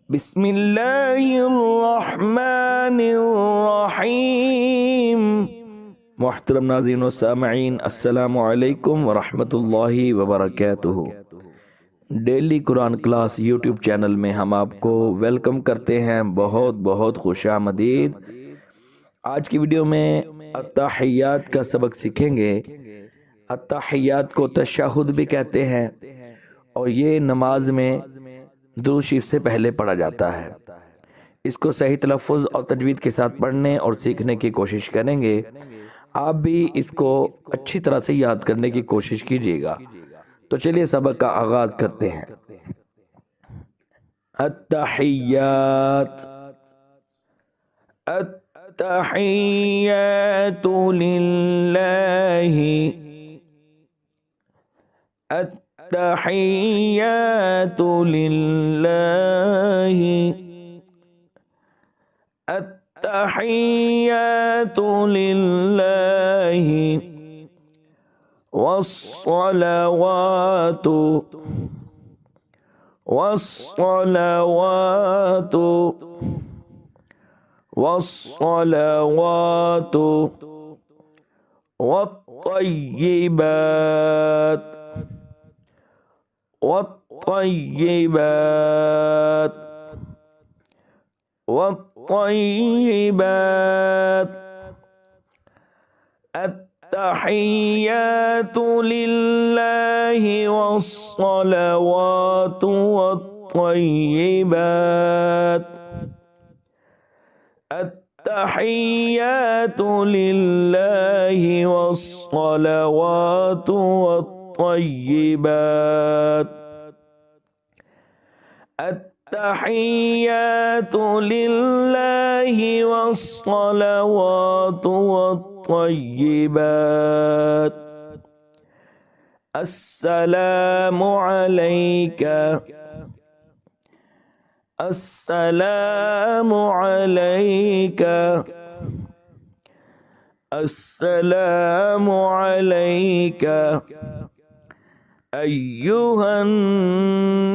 बिस्मिल्लाहिर्रहमानिर्रहीम। मोहतरम नाज़रीन व सामईन, अस्सलामु अलैकुम व रहमतुल्लाहि व बरकातुहू। डेली कुरान क्लास यूट्यूब चैनल में हम आपको वेलकम करते हैं। बहुत बहुत खुशामदीद। आज की वीडियो में अत्तहियात का सबक सीखेंगे। अत्तहियात को तशहुद भी कहते हैं और ये नमाज में दुरूद शरीफ से पहले पढ़ा जाता है। इसको सही तलफ़ुज़ और तजवीद के साथ पढ़ने और सीखने की कोशिश करेंगे। आप भी इसको अच्छी तरह से याद करने की कोशिश कीजिएगा। तो चलिए सबक का आगाज करते हैं। अत्तहियात। अत्तहियातु लिल्लाहि। अत्तहियातु लिल्लाहि। अत्तहियातु लिल्लाहि वस्सलावातु वस्सलावातु वस्सलावातु वत्तय्यिबात वत्तय्यिबात वत्तय्यिबात। अत्तहियातु लिल्लाहि वस्सलावातु वत्तय्यिबात। अत्तहियातु लिल्लाहि वस्सलावातु वत्तय्यिबात। अत्तहियातु लिल्लाहि वस्सलावातु वत्तय्यिबात। अस्सलामु अलैका। अस्सलामु अलैका। अस्सलामु अलैका अय्युहन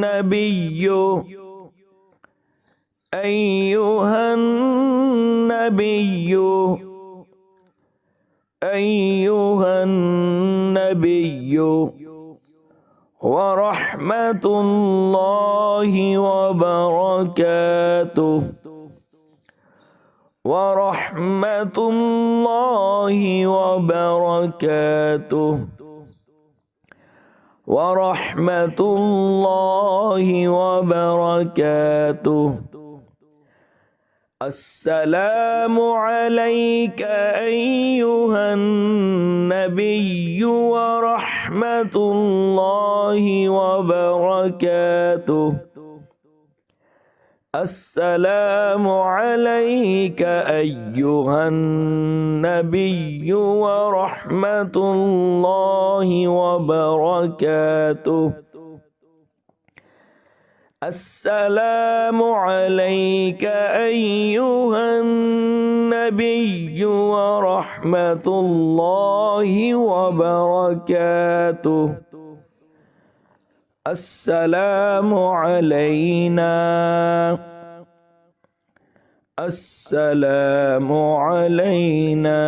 नबिय्यु। अय्युहन नबिय्यु। अय्युहन नबिय्यु व रहमतुल्लाहि व बरकातुहू। व रहमतुल्लाहि व बरकातुहू। व रहमतुल्लाहि व बरकातुहू। अस्सलामु अलैका अय्युहन नबिय्यु व रहमतुल्लाहि व बरकातुहू। अस्सलामु अलैका अय्युहन नबिय्यु व रहमतुल्लाहि व बरकातुहू। अस्सलामु अलैका अय्युहन नबिय्यु व रहमतुल्लाहि व बरकातुहू। अस्सलामु अलैना। अस्सलामु अलैना।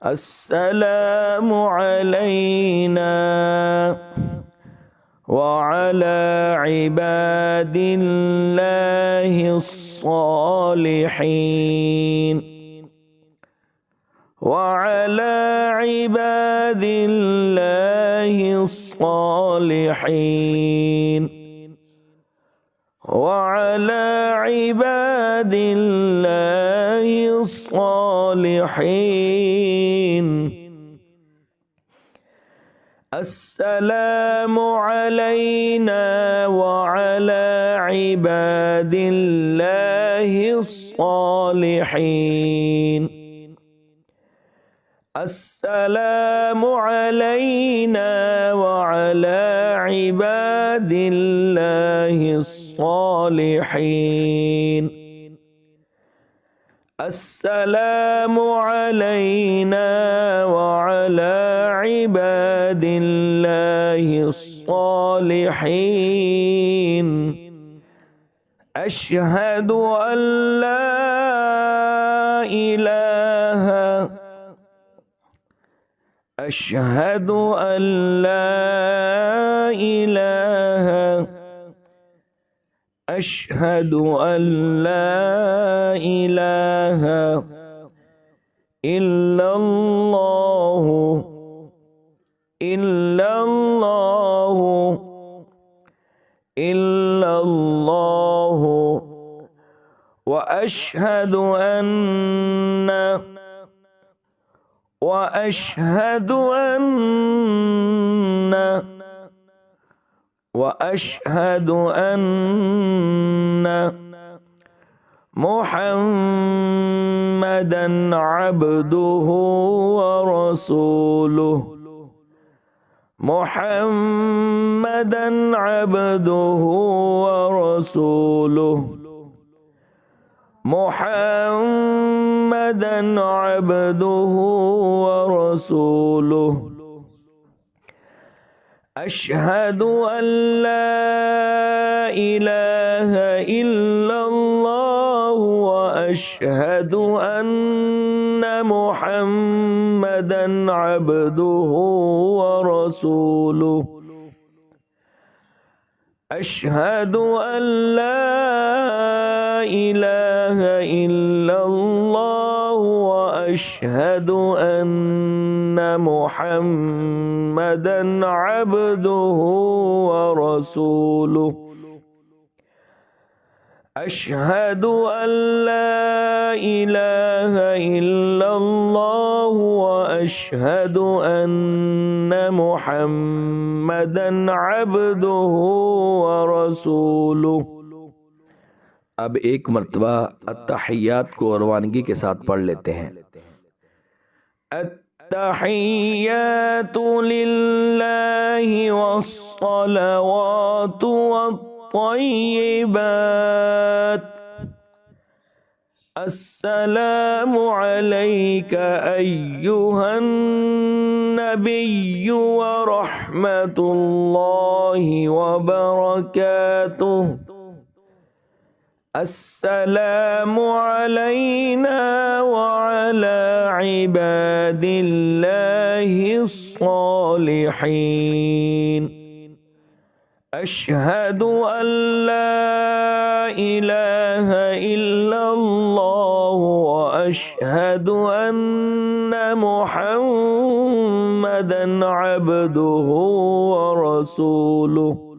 अस्सलामु अलैना व अला इबादिल्लाहिस्सालिहीन। व अला इबादिल्लाहिस्सालिहीन। व अला इबादिल्लाहिस्सालिहीन। अस्सलामु अलैना व अला इबादिल्लाहिस्सालिहीन। अस्सलामु अलैना व अला इबादिल्लाहिस्सालिहीन। अस्सलामु अलैना व अला इबादिल्लाहिस्सालिहीन। أشهد أن لا إله أشهد أن لا إله أشهد أن لا إله إلا الله إلا الله إلا الله وأشهد أن وأشهد أن وأشهد أن محمدًا عبده ورسوله محمدًا عبده ورسوله محمدًا عبده ورسوله أشهد أن لا إله إلا الله وأشهد أن محمدًا عبده ورسوله أشهد أن لا إله إلا الله وأشهد أن محمدًا عبده ورسوله أشهد أن لا إله إلا الله وأشهد أن محمدًا عبده ورسوله। अब एक मर्तबा अत्तहियात को रवानगी के साथ पढ़ लेते हैं। अत्तहियातु लिल्लाहि वस्सलावातु वत्तय्यिबात अस्सलामु अलैका अय्युहन नबिय्यु व रहमतुल्लाहि व बरकातुहु अस्सलामु अलैना व अला इबादिल्लाहिस सालिहीन अशहदु अन ला इलाहा इल्लल्लाह व अशहदु अन्ना मुहम्मदन अब्दुहु व रसूलुहु।